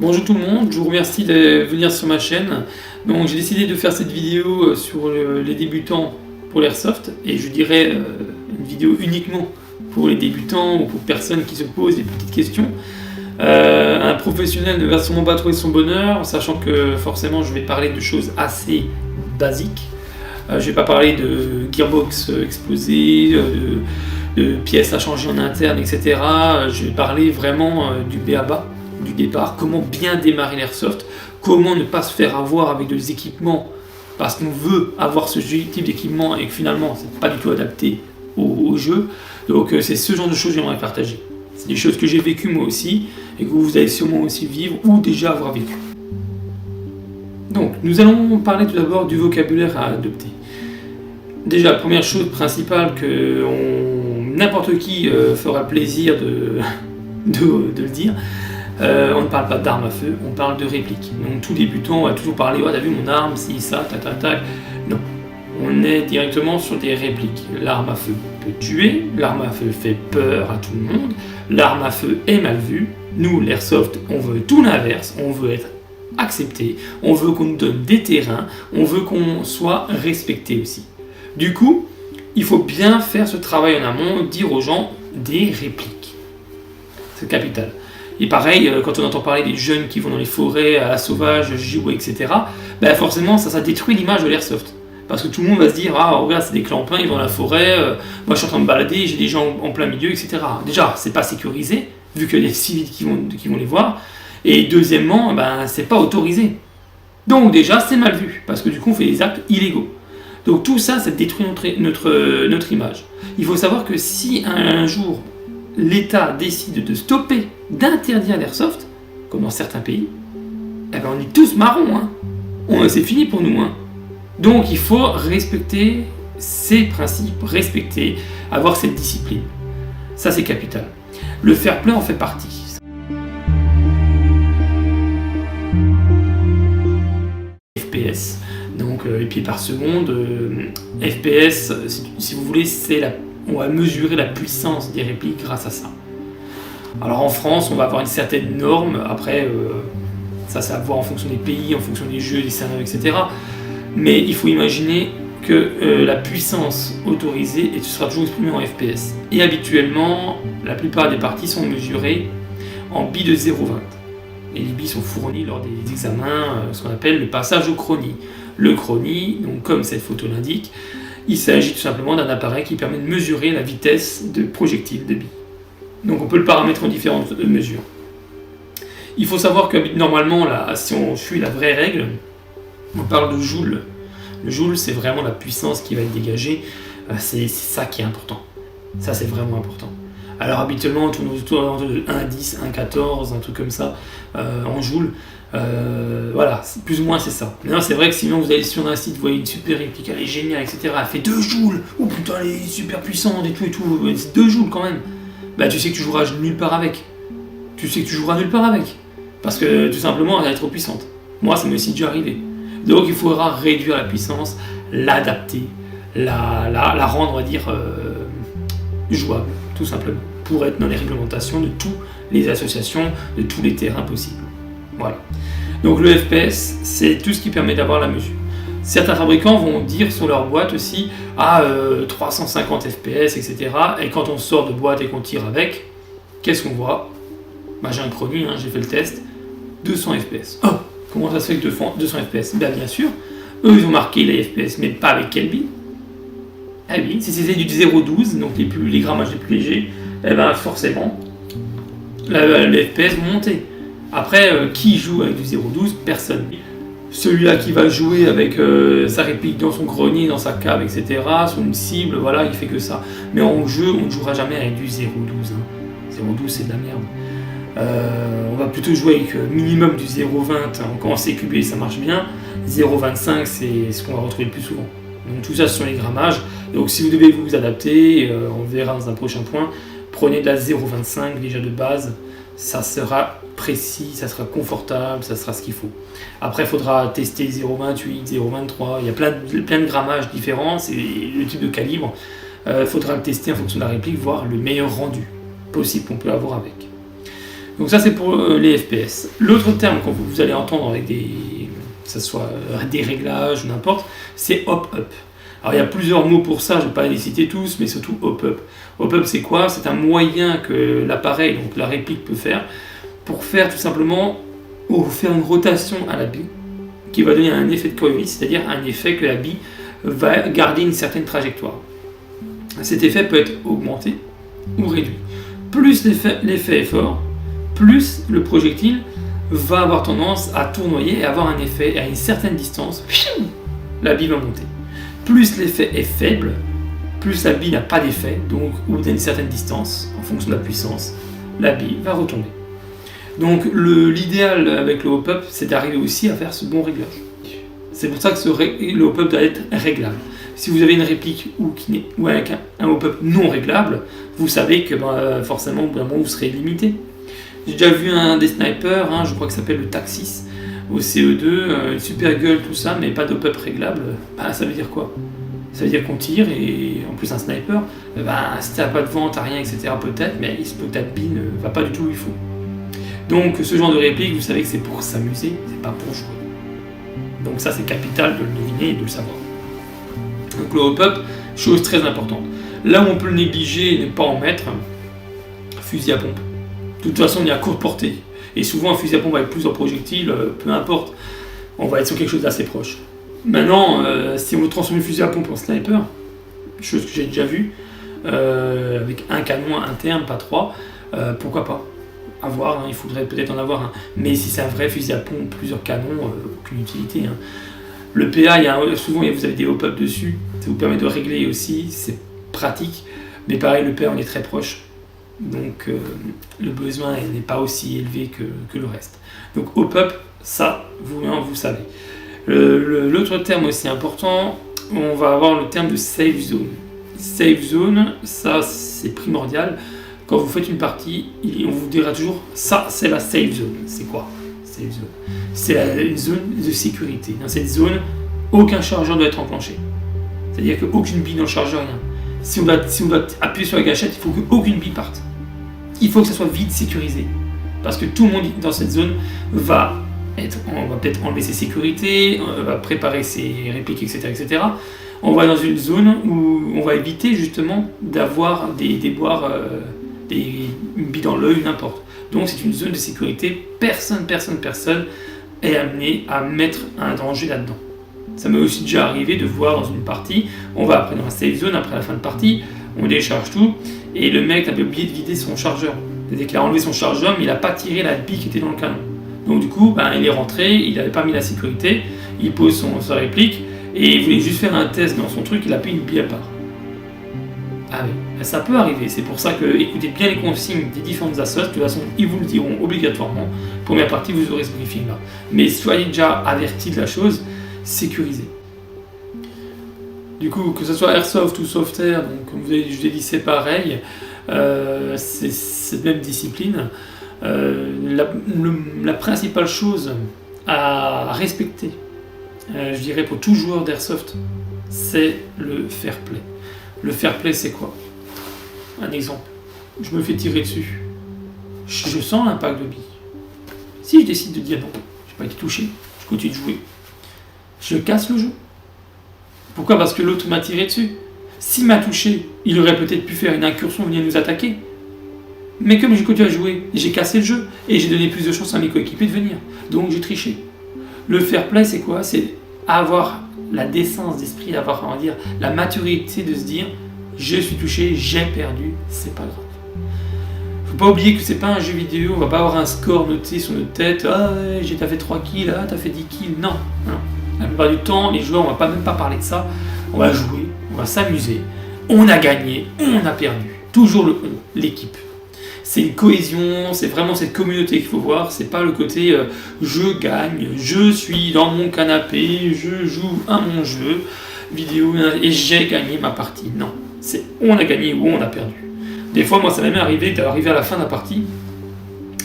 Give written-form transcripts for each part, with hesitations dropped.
Bonjour tout le monde, je vous remercie de venir sur ma chaîne. Donc j'ai décidé de faire cette vidéo sur les débutants pour l'airsoft et je dirais une vidéo uniquement pour les débutants ou pour personnes qui se posent des petites questions. Un professionnel ne va sûrement pas trouver son bonheur, sachant que forcément je vais parler de choses assez basiques. Je ne vais pas parler de gearbox explosée, de pièces à changer en interne, etc. Je vais parler vraiment du b.a.-ba, du départ, comment bien démarrer l'airsoft, comment ne pas se faire avoir avec des équipements parce qu'on veut avoir ce type d'équipement et que finalement c'est pas du tout adapté au jeu. Donc c'est ce genre de choses que j'aimerais partager. C'est des choses que j'ai vécues moi aussi et que vous allez sûrement aussi vivre ou déjà avoir vécu. Donc nous allons parler tout d'abord du vocabulaire à adopter. Déjà, première chose principale que n'importe qui fera plaisir de le dire, on ne parle pas d'arme à feu, on parle de réplique. Donc tout débutant va toujours parler, t'as vu mon arme, si, ça, tac. Non, on est directement sur des répliques. L'arme à feu peut tuer, l'arme à feu fait peur à tout le monde, l'arme à feu est mal vue. Nous, l'airsoft, on veut tout l'inverse, on veut être accepté, on veut qu'on nous donne des terrains, on veut qu'on soit respecté aussi. Du coup, il faut bien faire ce travail en amont, dire aux gens des répliques. C'est capital. Et pareil, quand on entend parler des jeunes qui vont dans les forêts, à la sauvage, jouer, etc., ben forcément, ça détruit l'image de l'airsoft. Parce que tout le monde va se dire, ah regarde, c'est des clampins, ils vont dans la forêt, moi je suis en train de me balader, j'ai des gens en plein milieu, etc. Déjà, c'est pas sécurisé, vu qu'il y a des civils qui vont les voir. Et deuxièmement, ben, c'est pas autorisé. Donc déjà, c'est mal vu, parce que du coup, on fait des actes illégaux. Donc tout ça, ça détruit notre image. Il faut savoir que si un jour l'État décide de stopper, d'interdire l'airsoft, comme dans certains pays, eh ben on est tous marrons, hein. C'est fini pour nous, hein. Donc il faut respecter ces principes, avoir cette discipline. Ça c'est capital. Le fair play en fait partie. FPS. Donc pieds par seconde, FPS, si vous voulez, on va mesurer la puissance des répliques grâce à ça. Alors en France, on va avoir une certaine norme, après, ça à voir en fonction des pays, en fonction des jeux, des scénarios, etc. Mais il faut imaginer que la puissance autorisée sera toujours exprimée en FPS. Et habituellement, la plupart des parties sont mesurées en billes de 0,20. Et les billes sont fournies lors des examens, ce qu'on appelle le passage au chronie. Le chronie, donc comme cette photo l'indique, il s'agit tout simplement d'un appareil qui permet de mesurer la vitesse de projectile de billes. Donc on peut le paramétrer en différentes mesures. Il faut savoir que normalement, là, si on suit la vraie règle, on parle de joule. Le joule, c'est vraiment la puissance qui va être dégagée. C'est ça qui est important. Ça, c'est vraiment important. Alors habituellement, on tourne autour de 1,10, 1,14, un truc comme ça, en joule. Voilà, plus ou moins c'est ça. Maintenant, c'est vrai que sinon vous allez sur un site, vous voyez une super réplique, elle est géniale, etc. Elle fait 2 joules. Oh putain, elle est super puissante et tout. C'est 2 joules quand même. Bah tu sais que tu joueras nulle part avec. Parce que tout simplement, elle est trop puissante. Moi, ça m'est aussi déjà arrivé. Donc il faudra réduire la puissance, l'adapter, la rendre, on va dire, jouable, tout simplement, pour être dans les réglementations de toutes les associations, de tous les terrains possibles. Voilà. Donc le FPS, c'est tout ce qui permet d'avoir la mesure. Certains fabricants vont dire sur leur boîte aussi 350 FPS, etc. Et quand on sort de boîte et qu'on tire avec, qu'est-ce qu'on voit? Bah, j'ai un chronie, j'ai fait le test, 200 FPS. Oh, comment ça se fait que 200 FPS? Bah, bien sûr, eux ils ont marqué les FPS, mais pas avec quelle bille? Ah oui, si c'était du 0,12, donc les grammages les plus légers, eh ben forcément, les FPS vont monter. Après, qui joue avec du 0,12? Personne. Celui-là qui va jouer avec sa réplique dans son grenier, dans sa cave, etc., sur une cible, voilà, il fait que ça. Mais en jeu, on ne jouera jamais avec du 0,12. 0,12, c'est de la merde. On va plutôt jouer avec minimum du 0,20. Quand c'est CQB, ça marche bien. 0,25, c'est ce qu'on va retrouver le plus souvent. Donc tout ça, ce sont les grammages. Donc si vous devez vous adapter, on verra dans un prochain point, prenez de la 0,25 déjà de base. Ça sera précis, ça sera confortable, ça sera ce qu'il faut. Après, il faudra tester 0,28, 0,23, il y a plein de grammages différents, c'est le type de calibre. Il faudra le tester en fonction de la réplique, voir le meilleur rendu possible qu'on peut avoir avec. Donc ça c'est pour les FPS. L'autre terme que vous allez entendre avec que ce soit des réglages, n'importe, c'est hop-up. Alors il y a plusieurs mots pour ça, je ne vais pas les citer tous, mais surtout hop-up. Hop-up c'est quoi? C'est un moyen que l'appareil, donc la réplique peut faire, pour faire tout simplement, ou faire une rotation à la bille, qui va donner un effet de Coriolis, c'est-à-dire un effet que la bille va garder une certaine trajectoire. Cet effet peut être augmenté ou réduit. Plus l'effet est fort, plus le projectile va avoir tendance à tournoyer et avoir un effet à une certaine distance, la bille va monter. Plus l'effet est faible, plus la bille n'a pas d'effet, donc ou d'une certaine distance, en fonction de la puissance, la bille va retomber. Donc l'idéal avec le hop-up, c'est d'arriver aussi à faire ce bon réglage. C'est pour ça que le hop-up doit être réglable. Si vous avez une réplique ou avec un hop-up non réglable, vous savez que forcément, au bout d'un moment, vous serez limité. J'ai déjà vu un des snipers, je crois que ça s'appelle le Taxis, au CE2, une super gueule, tout ça, mais pas de hop-up réglable. Ça veut dire quoi? Ça veut dire qu'on tire, et en plus un sniper, si t'as pas de vent, t'as rien, etc. peut-être, mais il se peut que ta bille ne va pas du tout où il faut. Donc ce genre de réplique, vous savez que c'est pour s'amuser, c'est pas pour jouer. Donc ça c'est capital de le deviner et de le savoir. Donc le hop-up, chose très importante. Là où on peut le négliger et ne pas en mettre, fusil à pompe. De toute façon, on est à courte portée. Et souvent, un fusil à pompe avec plusieurs projectiles, peu importe, on va être sur quelque chose d'assez proche. Maintenant, si on veut transformer le fusil à pompe en sniper, chose que j'ai déjà vue, avec un canon interne, pas trois, pourquoi pas? À voir, il faudrait peut-être en avoir un. Mais si c'est un vrai fusil à pompe, plusieurs canons, aucune utilité. Le PA, souvent vous avez des hop-up dessus, ça vous permet de régler aussi, c'est pratique. Mais pareil, le PA, on est très proche. Donc le besoin n'est pas aussi élevé que le reste. Donc hop-up, ça, vous savez. L'autre terme aussi important, on va avoir le terme de safe zone. Safe zone, ça c'est primordial. Quand vous faites une partie, on vous dira toujours, ça c'est la safe zone. C'est quoi? Safe zone. C'est une zone de sécurité. Dans cette zone, aucun chargeur doit être enclenché. C'est-à-dire qu'aucune bille dans le chargeur, rien. Si on doit appuyer sur la gâchette, il faut qu'aucune bille parte. Il faut que ça soit vide, sécurisé. Parce que tout le monde dans cette zone on va peut-être enlever ses sécurités, on va préparer ses répliques, etc. On va dans une zone où on va éviter justement d'avoir des déboires, une bille dans l'œil, n'importe. Donc c'est une zone de sécurité, personne est amené à mettre un danger là-dedans. Ça m'est aussi déjà arrivé de voir dans une partie, on va après dans la safe zone, après la fin de partie, on décharge tout, et le mec avait oublié de vider son chargeur. C'est-à-dire qu'il a enlevé son chargeur, mais il n'a pas tiré la bille qui était dans le canon. Donc du coup, il est rentré, il n'avait pas mis la sécurité, il pose sa réplique, et il voulait juste faire un test dans son truc, il a pris une bille à part. Ah oui, ça peut arriver, c'est pour ça que écoutez bien les consignes des différentes assos, de toute façon ils vous le diront obligatoirement. Première partie, vous aurez ce briefing là. Mais soyez déjà avertis de la chose, sécurisez. Du coup, que ce soit Airsoft ou Softair, donc comme je vous ai dit, c'est pareil, c'est cette même discipline. La principale chose à respecter, je dirais pour tout joueur d'Airsoft, c'est le fair play. Le fair play, c'est quoi? Un exemple. Je me fais tirer dessus. Je sens l'impact de bille. Si je décide de dire non, je n'ai pas été touché, je continue de jouer. Je casse le jeu. Pourquoi? Parce que l'autre m'a tiré dessus. S'il m'a touché, il aurait peut-être pu faire une incursion, venir nous attaquer. Mais comme j'ai continué à jouer, j'ai cassé le jeu et j'ai donné plus de chances à mes coéquipiers de venir. Donc j'ai triché. Le fair play, c'est quoi? C'est avoir la décence d'esprit, avoir, on va dire, la maturité de se dire je suis touché, j'ai perdu, c'est pas grave. Faut pas oublier que c'est pas un jeu vidéo, on va pas avoir un score noté sur notre tête, t'as fait 3 kills, t'as fait 10 kills, non. La plupart du temps, les joueurs, on va même pas parler de ça, on va jouer, on va s'amuser, on a gagné, on a perdu, toujours l'équipe. C'est une cohésion, c'est vraiment cette communauté qu'il faut voir, c'est pas le côté je gagne, je suis dans mon canapé, je joue à mon jeu vidéo et j'ai gagné ma partie. Non, c'est on a gagné ou on a perdu. Des fois, moi, ça m'est même arrivé d'arriver à la fin de la partie,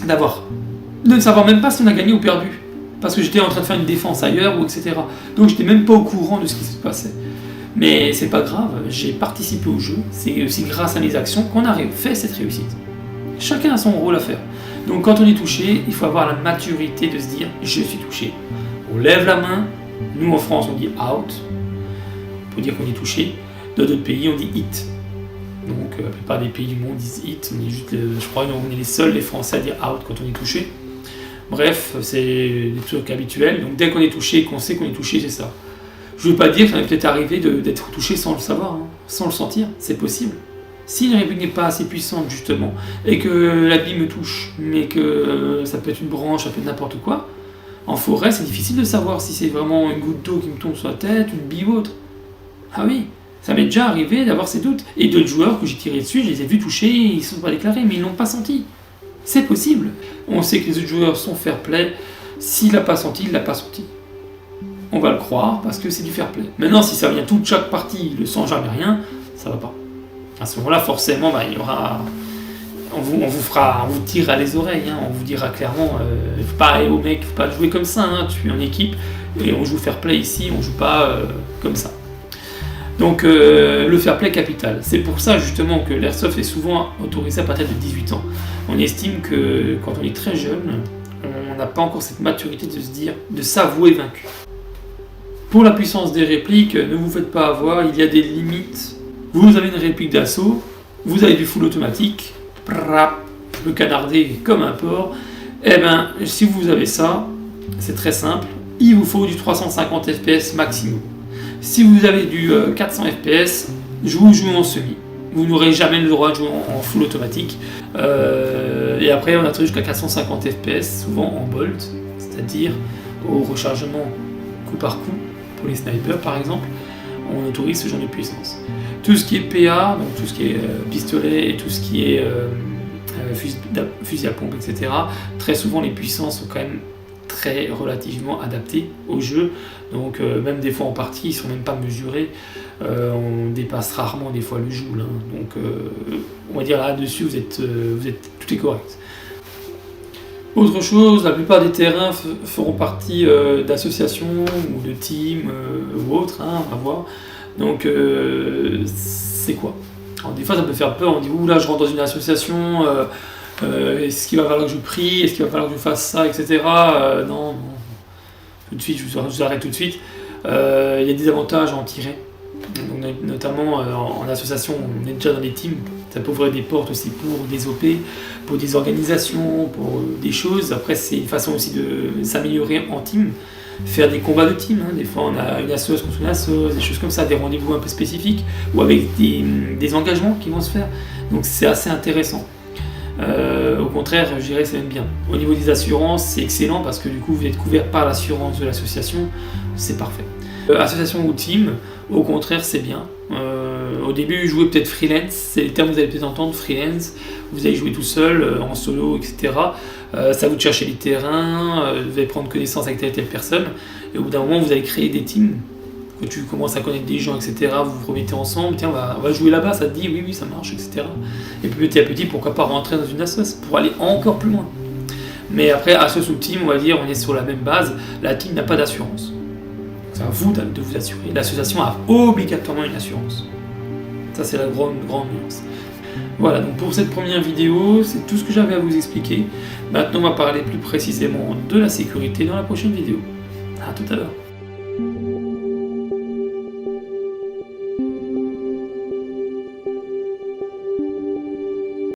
de ne savoir même pas si on a gagné ou perdu, parce que j'étais en train de faire une défense ailleurs, ou etc. Donc j'étais même pas au courant de ce qui se passait. Mais c'est pas grave, j'ai participé au jeu, c'est aussi grâce à mes actions qu'on a fait cette réussite. Chacun a son rôle à faire. Donc quand on est touché, il faut avoir la maturité de se dire « je suis touché ». On lève la main, nous en France on dit « out » pour dire qu'on est touché. Dans d'autres pays on dit « hit ». Donc la plupart des pays du monde disent « hit », on est juste, je crois qu'on est les seuls, les Français, à dire « out » quand on est touché. Bref, c'est des trucs habituels. Donc dès qu'on est touché, qu'on sait qu'on est touché, c'est ça. Je ne veux pas dire que ça m'est peut-être arrivé d'être touché sans le savoir, hein, sans le sentir, c'est possible. Si une réplique n'est pas assez puissante justement, et que la bille me touche, mais que ça peut être une branche, ça peut être n'importe quoi, en forêt c'est difficile de savoir si c'est vraiment une goutte d'eau qui me tombe sur la tête, une bille ou autre. Ah oui, ça m'est déjà arrivé d'avoir ces doutes. Et d'autres joueurs que j'ai tiré dessus, je les ai vus toucher, ils ne sont pas déclarés, mais ils ne l'ont pas senti. C'est possible. On sait que les autres joueurs sont fair play, s'il l'a pas senti, il l'a pas senti. On va le croire parce que c'est du fair play. Maintenant, si ça vient toute chaque partie, il le sent jamais rien, ça va pas. À ce moment-là, forcément, il y aura, on vous tirera les oreilles, hein, on vous dira clairement, faut pas aller au mec, faut pas jouer comme ça, hein, tu es en équipe et on joue fair play ici, on joue pas comme ça. Donc le fair play capital. C'est pour ça justement que l'airsoft est souvent autorisé à partir de 18 ans. On estime que quand on est très jeune, on n'a pas encore cette maturité de se dire, de s'avouer vaincu. Pour la puissance des répliques, ne vous faites pas avoir, il y a des limites. Vous avez une réplique d'assaut, vous avez du full automatique, le canarder comme un porc. Eh bien, si vous avez ça, c'est très simple, il vous faut du 350 fps maximum. Si vous avez du 400 fps, vous jouez en semi. Vous n'aurez jamais le droit de jouer en full automatique. Et après, on a jusqu'à 450 fps, souvent en bolt, c'est-à-dire au rechargement coup par coup, pour les snipers par exemple, on autorise ce genre de puissance. Tout ce qui est PA, donc tout ce qui est pistolet et tout ce qui est fusil à pompe, etc., très souvent les puissances sont quand même très relativement adaptées au jeu, donc même des fois en partie ils sont même pas mesurés, on dépasse rarement des fois le joule, hein. Donc on va dire là-dessus vous êtes tout est correct. Autre chose, la plupart des terrains feront partie d'associations ou de teams ou autres, hein, on va voir. Donc c'est quoi? Alors, des fois ça peut faire peur, on dit ouh là je rentre dans une association, est-ce qu'il va falloir que je prie, est-ce qu'il va falloir que je fasse ça, etc. Non, tout de suite, je vous arrête tout de suite. Il y a des avantages à en tirer. Donc, notamment en association, on est déjà dans des teams, ça peut ouvrir des portes aussi pour des OP, pour des organisations, pour des choses. Après c'est une façon aussi de s'améliorer en team, faire des combats de team, hein. Des fois on a une assoce contre une assoce, des choses comme ça, des rendez-vous un peu spécifiques, ou avec des engagements qui vont se faire. Donc c'est assez intéressant. Au contraire, je dirais que c'est même bien. Au niveau des assurances, c'est excellent parce que du coup vous êtes couvert par l'assurance de l'association, c'est parfait. Association ou team, au contraire c'est bien. Au début jouer peut-être freelance, c'est les termes que vous allez peut-être entendre, freelance, vous allez jouer tout seul, en solo, etc. Ça vous de chercher les terrains, vous allez prendre connaissance avec telle et telle personne, et au bout d'un moment vous allez créer des teams. Quand tu commences à connaître des gens, etc., vous vous remettez ensemble, tiens on va jouer là-bas, ça te dit oui ça marche, etc. Et puis petit à petit, pourquoi pas rentrer dans une assoce pour aller encore plus loin. Mais après, assoce ou team, on va dire, on est sur la même base, la team n'a pas d'assurance. C'est à vous de vous assurer. L'association a obligatoirement une assurance. Ça c'est la grande nuance. Voilà, donc pour cette première vidéo, c'est tout ce que j'avais à vous expliquer. Maintenant on va parler plus précisément de la sécurité dans la prochaine vidéo. À tout à l'heure.